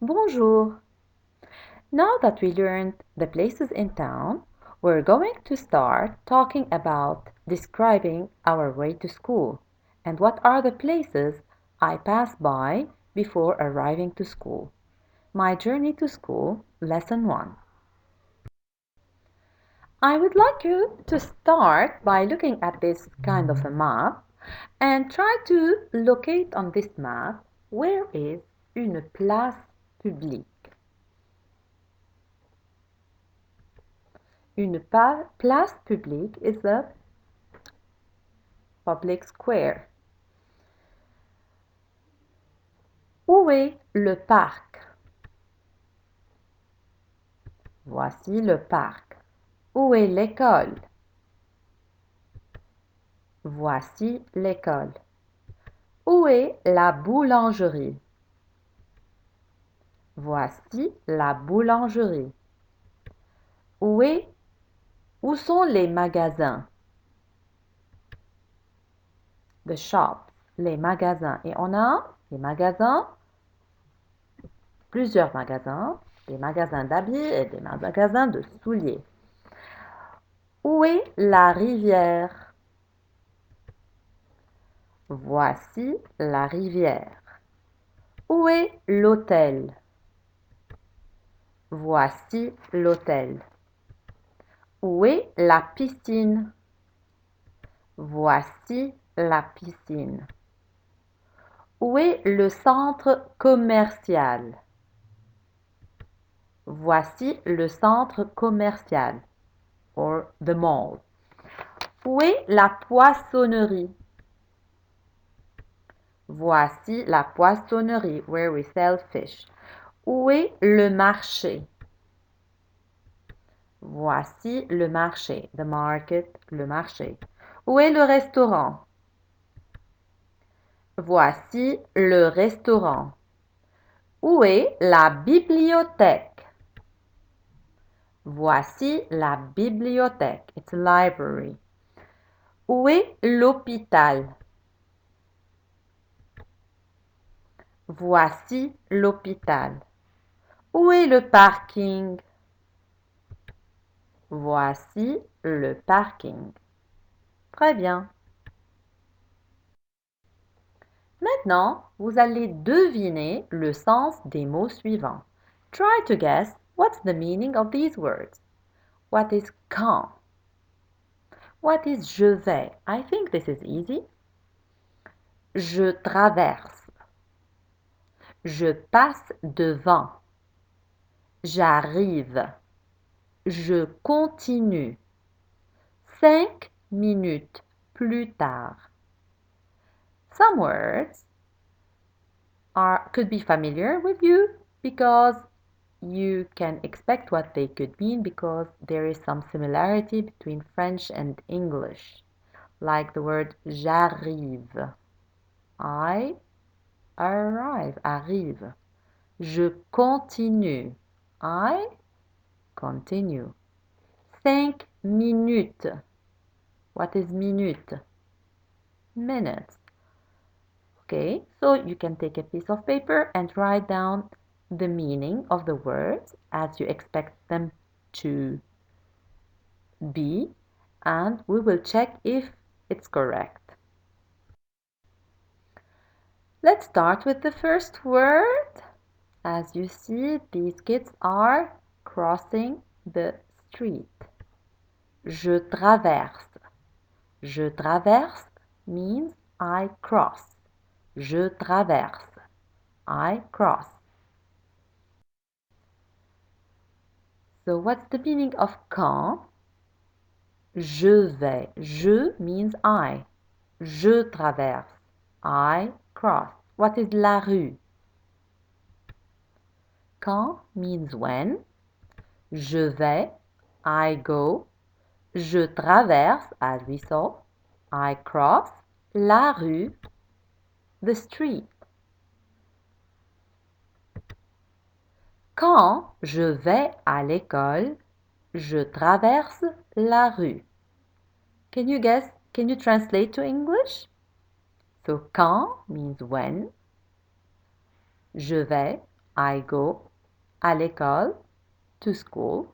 Bonjour. Now that we learned the places in town, we're going to start talking about describing our way to school and what are the places I pass by before arriving to school. My journey to school, lesson 1. I would like you to start by looking at this kind of a map and try to locate on this map where is une place publique. Une place publique is a public square. Où est le parc? Voici le parc. Où est l'école? Voici l'école. Où est la boulangerie? Voici la boulangerie. Où sont les magasins? The shops, les magasins. Et on a les magasins, plusieurs magasins, des magasins d'habits et des magasins de souliers. Où est la rivière? Voici la rivière. Où est l'hôtel? Voici l'hôtel. Où est la piscine? Voici la piscine. Où est le centre commercial? Voici le centre commercial, or the mall. Où est la poissonnerie? Voici la poissonnerie, where we sell fish. Où est le marché? Voici le marché, the market, le marché. Où est le restaurant? Voici le restaurant. Où est la bibliothèque? Voici la bibliothèque. It's a library. Où est l'hôpital? Voici l'hôpital. Où est le parking? Voici le parking. Très bien. Maintenant, vous allez deviner le sens des mots suivants. Try to guess what's the meaning of these words. What is quand? What is je vais? I think this is easy. Je traverse. Je passe devant. J'arrive. Je continue. 5 minutes plus tard. Some words could be familiar with you because you can expect what they could mean because there is some similarity between French and English. Like the word j'arrive. I arrive, arrive. Je continue. I continue. 5 minutes. What is minute? Minutes. Okay, so you can take a piece of paper and write down the meaning of the words as you expect them to be, and we will check if it's correct. Let's start with the first word. As you see, these kids are crossing the street. Je traverse. Je traverse means I cross. Je traverse. I cross. So what's the meaning of quand? Je vais. Je means I. Je traverse. I cross. What is la rue? Quand means when. Je vais. I go. Je traverse, as we saw. I cross. La rue. The street. Quand je vais à l'école, je traverse la rue. Can you guess? Can you translate to English? So quand means when. Je vais. I go à l'école, to school.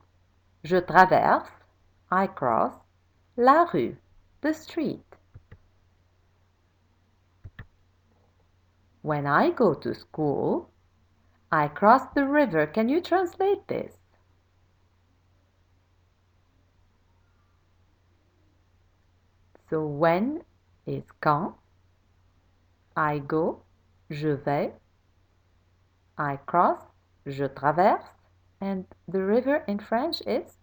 Je traverse, I cross, la rue, the street. When I go to school, I cross the river. Can you translate this? So when is quand. I go, je vais. I cross, je traverse. And the river in French is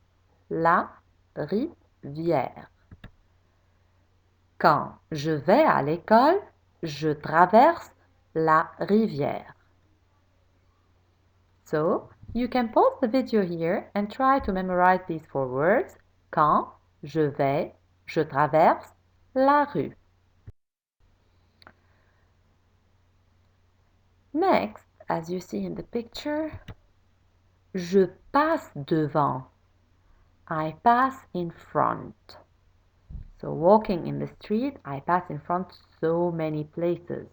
la rivière. Quand je vais à l'école, je traverse la rivière. So, you can pause the video here and try to memorize these 4 words. Quand je vais, je traverse la rue. Next, as you see in the picture, je passe devant. I pass in front. So walking in the street, I pass in front so many places.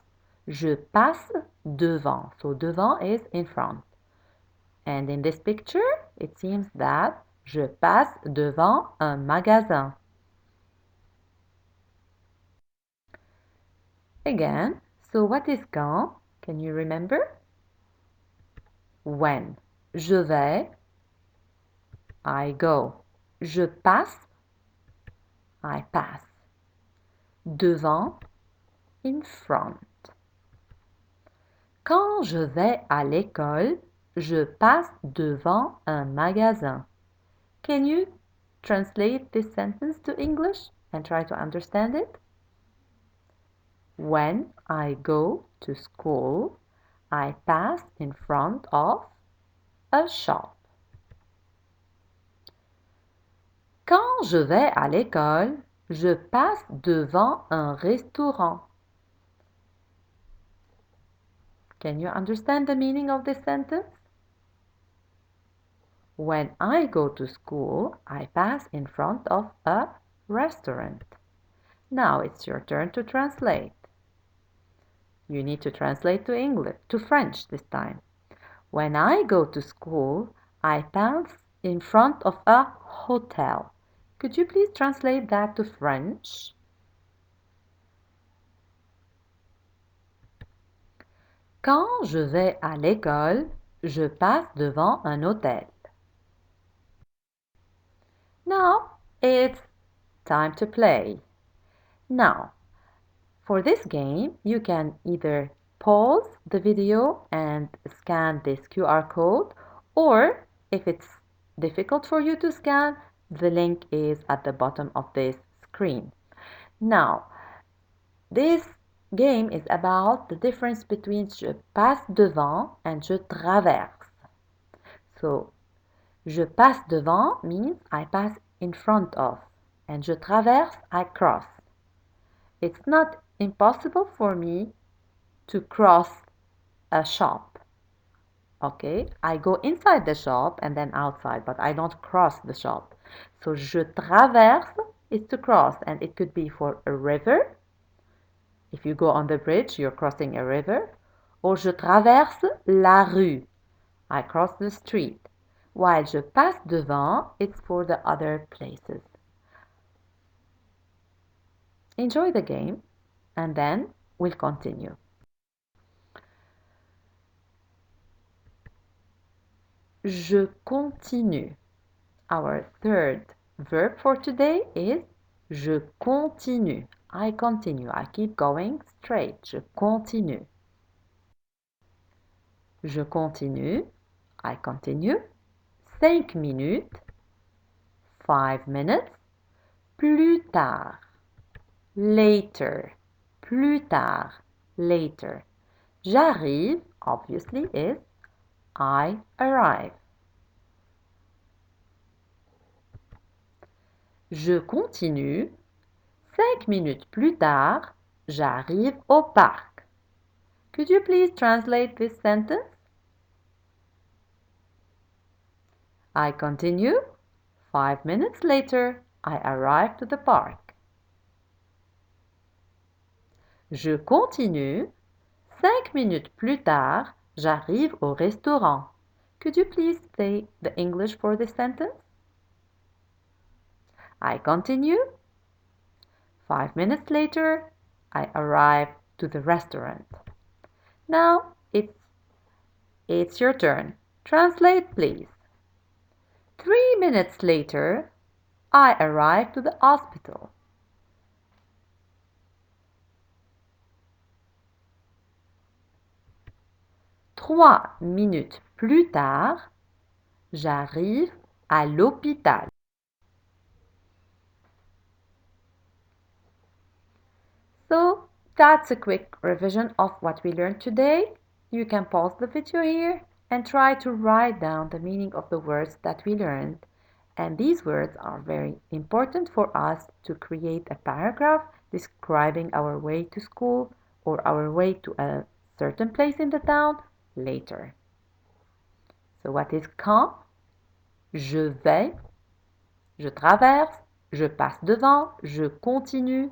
Je passe devant. So devant is in front. And in this picture, it seems that je passe devant un magasin. Again, so what is quand? Can you remember? When. Je vais, I go. Je passe, I pass. Devant, in front. Quand je vais à l'école, je passe devant un magasin. Can you translate this sentence to English and try to understand it? When I go to school, I pass in front of a shop. Quand je vais à l'école, je passe devant un restaurant. Can you understand the meaning of this sentence? When I go to school, I pass in front of a restaurant. Now it's your turn to translate. You need to translate to English, to French this time. When I go to school, I pass in front of a hotel. Could you please translate that to French? Quand je vais à l'école, je passe devant un hôtel. Now it's time to play. Now, for this game, you can either pause the video and scan this QR code, or if it's difficult for you to scan, the link is at the bottom of this screen. Now, this game is about the difference between je passe devant and je traverse. So, je passe devant means I pass in front of, and je traverse, I cross. It's not impossible for me to cross a shop. Okay, I go inside the shop and then outside, but I don't cross the shop. So je traverse is to cross, and it could be for a river. If you go on the bridge, you're crossing a river. Or je traverse la rue. I cross the street. While je passe devant, it's for the other places. Enjoy the game, and then we'll continue. Je continue. Our third verb for today is je continue. I continue. I keep going straight. Je continue. Je continue. I continue. 5 minutes. 5 minutes. Plus tard. Later. Plus tard. Later. J'arrive, obviously, is I arrive. Je continue. 5 minutes plus tard, j'arrive au parc. Could you please translate this sentence? I continue. 5 minutes later, I arrive to the park. Je continue. 5 minutes plus tard, J'arrive au restaurant. Could you please say the English for this sentence? I continue. 5 minutes later, I arrive to the restaurant. Now it's your turn. Translate, please. 3 minutes later, I arrive to the hospital. 3 minutes plus tard, j'arrive à l'hôpital. So that's a quick revision of what we learned today. You can pause the video here and try to write down the meaning of the words that we learned. And these words are very important for us to create a paragraph describing our way to school or our way to a certain place in the town later. So what is quand? Je vais, je traverse, je passe devant, je continue.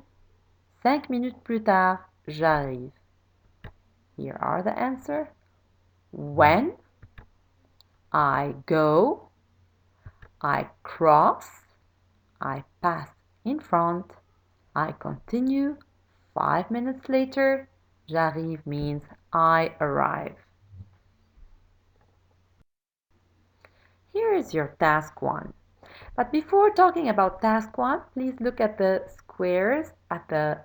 5 minutes plus tard, j'arrive. Here are the answers. When, I go, I cross, I pass in front, I continue. 5 minutes later, j'arrive means I arrive. Here is your task 1. But before talking about task 1, please look at the squares at the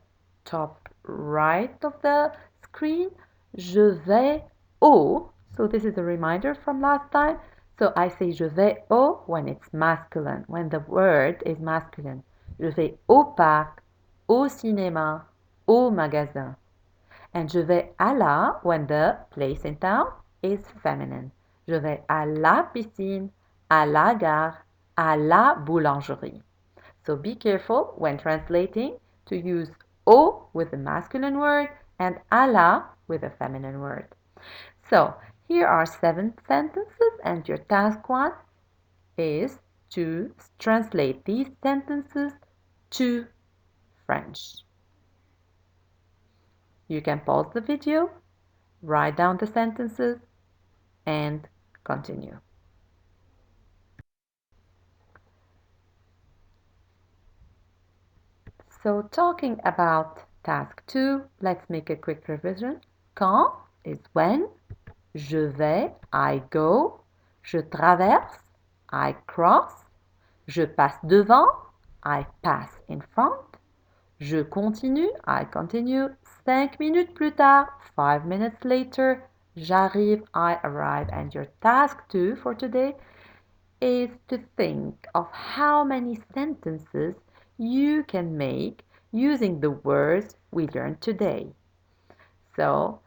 top right of the screen. Je vais au. So this is a reminder from last time. So I say je vais au when it's masculine, when the word is masculine. Je vais au parc, au cinéma, au magasin. And je vais à la when the place in town is feminine. Je vais à la piscine, à la gare, à la boulangerie. So be careful when translating to use au with a masculine word and à la with a feminine word. So here are 7 sentences and your task 1 is to translate these sentences to French. You can pause the video, write down the sentences, and continue. So talking about task 2, let's make a quick revision. Quand is when, je vais, I go, je traverse, I cross, je passe devant, I pass in front, je continue, I continue. 5 minutes plus tard, 5 minutes later, j'arrive, I arrive. And your task 2 for today is to think of how many sentences you can make using the words we learned today. So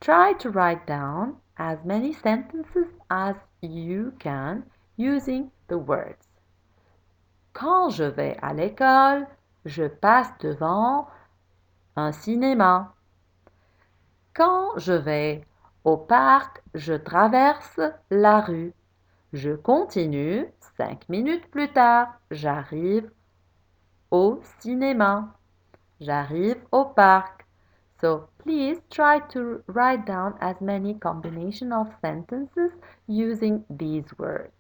try to write down as many sentences as you can using the words. Quand je vais à l'école, je passe devant un cinéma. Quand je vais au parc, je traverse la rue. Je continue. 5 minutes plus tard, j'arrive au cinéma. J'arrive au parc. So please try to write down as many combination of sentences using these words.